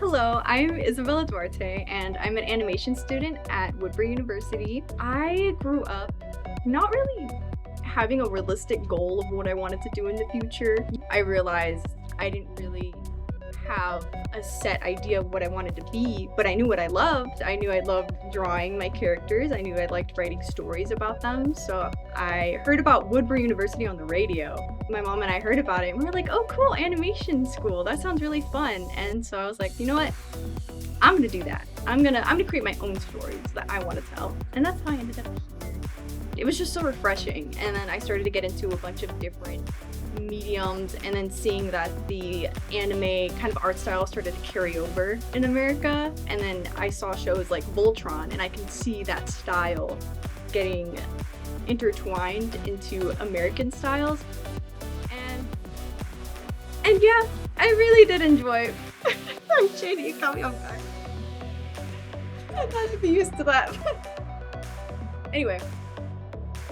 Hello, I'm Isabella Duarte, and I'm an animation student at Woodbury University. I grew up not really having a realistic goal of what I wanted to do in the future. I realized I didn't really have a set idea of what I wanted to be, but I knew what I loved. I knew I loved drawing my characters. I knew I liked writing stories about them. So I heard about Woodbury University on the radio. My mom and I heard about it and we were like, oh cool, animation school. That sounds really fun. And so I was like, you know what? I'm gonna do that. I'm gonna create my own stories that I want to tell. And that's how I ended up here. It was just so refreshing. And then I started to get into a bunch of different mediums, and then seeing that the anime kind of art style started to carry over in America. And then I saw shows like Voltron, and I can see that style getting intertwined into American styles. And yeah, I really did enjoy it. I'm shady, you caught me off guard. I had to be used to that. Anyway,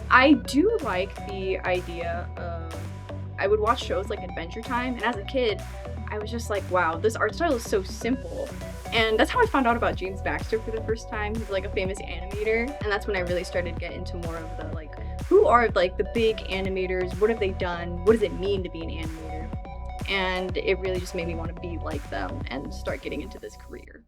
I do like the idea of, I would watch shows like Adventure Time, and as a kid, I was just like, wow, this art style is so simple. And that's how I found out about James Baxter for the first time. He's like a famous animator, and that's when I really started to get into more of the like, who are like the big animators? What have they done? What does it mean to be an animator? And it really just made me want to be like them and start getting into this career.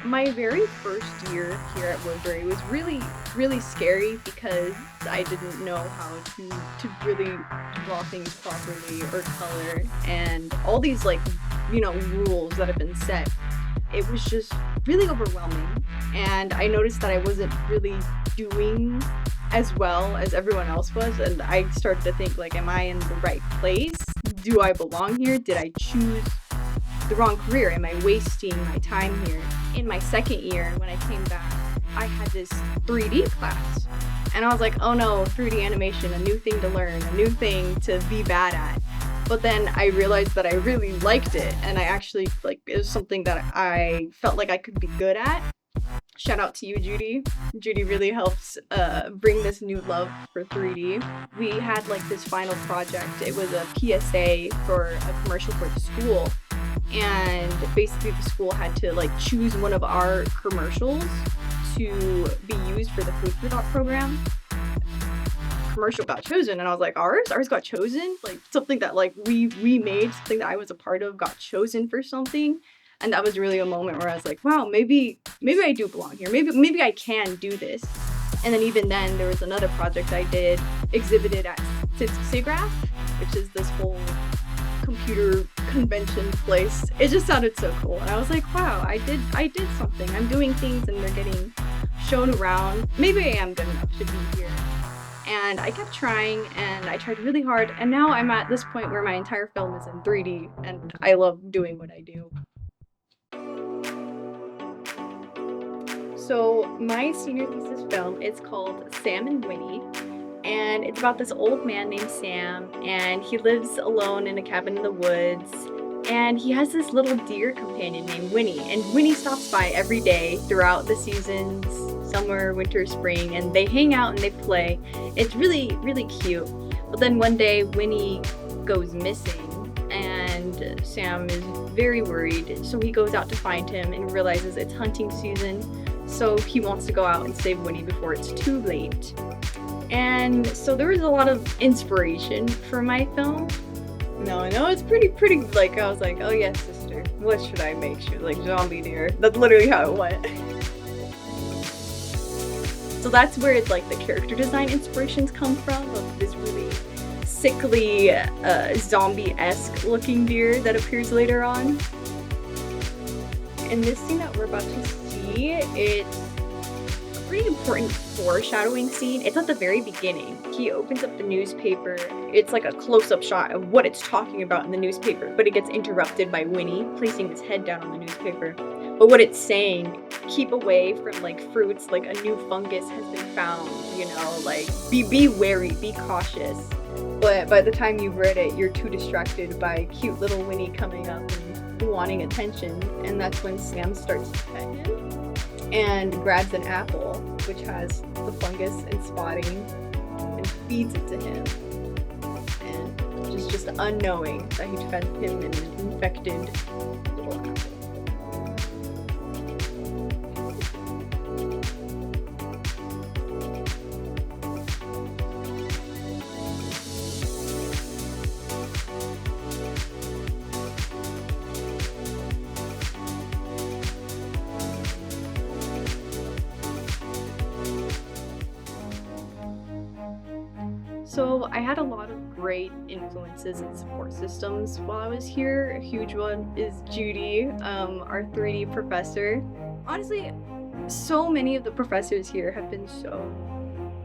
My very first year here at Woodbury was really scary because I didn't know how to really draw things properly or color, and all these like, rules that have been set. It was just really overwhelming, and I noticed that I wasn't really doing as well as everyone else was, and I started to think like, am I in the right place? Do I belong here? Did I choose the wrong career? Am I wasting my time here? In my second year, when I came back, I had this 3D class, and I was like, oh no, 3D animation, a new thing to learn, a new thing to be bad at. But then I realized that I really liked it, and I actually, it was something that I felt like I could be good at. Shout out to you, Judy. Judy really helps bring this new love for 3D. We had this final project. It was a PSA for a commercial for the school. And basically the school had to choose one of our commercials to be used for the Food for Thought program. Commercial got chosen, and I was like, ours got chosen? Something that we made, something that I was a part of, got chosen for something. And that was really a moment where I was like, wow, maybe I do belong here. Maybe I can do this. And then even then, there was another project I did, exhibited at SIGGRAPH, which is this whole computer convention place. It just sounded so cool. And I was like, wow, I did something. I'm doing things and they're getting shown around. Maybe I am good enough to be here. And I kept trying, and I tried really hard. And now I'm at this point where my entire film is in 3D, and I love doing what I do. So my senior thesis film is called Sam and Winnie, and it's about this old man named Sam, and he lives alone in a cabin in the woods, and he has this little deer companion named Winnie, and Winnie stops by every day throughout the seasons, summer, winter, spring, and they hang out and they play. It's really, really cute. But then one day Winnie goes missing, and Sam is very worried, so he goes out to find him and realizes it's hunting season. So he wants to go out and save Winnie before it's too late. And so there was a lot of inspiration for my film. No, it's pretty, I was like, oh yes, sister, what should I make? She was like, zombie deer. That's literally how it went. So that's where it's the character design inspirations come from, of this really sickly, zombie-esque looking deer that appears later on. In this scene that we're about to see, it's a pretty important foreshadowing scene. It's at the very beginning. He opens up the newspaper. It's like a close-up shot of what it's talking about in the newspaper, but it gets interrupted by Winnie placing his head down on the newspaper. But what it's saying, keep away from fruits, a new fungus has been found, be wary, be cautious. But by the time you've read it, you're too distracted by cute little Winnie coming up and wanting attention, and that's when Sam starts to pet him and grabs an apple, which has the fungus and spotting, and feeds it to him, and was just unknowing that he'd fed him an infected little apple. So I had a lot of great influences and support systems while I was here. A huge one is Judy, our 3D professor. Honestly, so many of the professors here have been so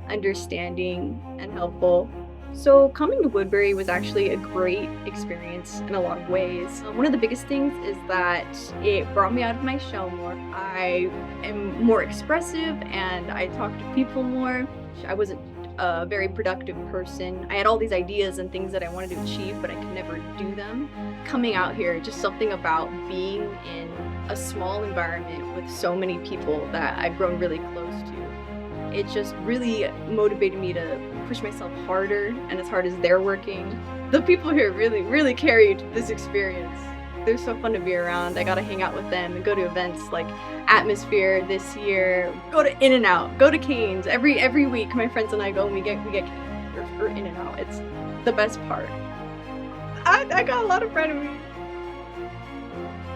understanding and helpful. So coming to Woodbury was actually a great experience in a lot of ways. One of the biggest things is that it brought me out of my shell more. I am more expressive and I talk to people more. I wasn't a very productive person. I had all these ideas and things that I wanted to achieve, but I could never do them. Coming out here, just something about being in a small environment with so many people that I've grown really close to. It just really motivated me to push myself harder and as hard as they're working. The people here really carried this experience. They're so fun to be around. I got to hang out with them and go to events like Atmosphere this year. Go to In-N-Out, go to Cane's. Every week my friends and I go and we get Cane's or In-N-Out. It's the best part. I got a lot of frenemies.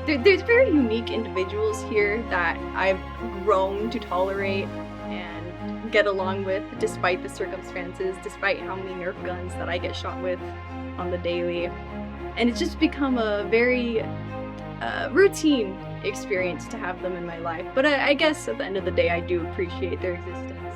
There's very unique individuals here that I've grown to tolerate and get along with despite the circumstances, despite how many Nerf guns that I get shot with on the daily. And it's just become a very routine experience to have them in my life. But I guess at the end of the day, I do appreciate their existence.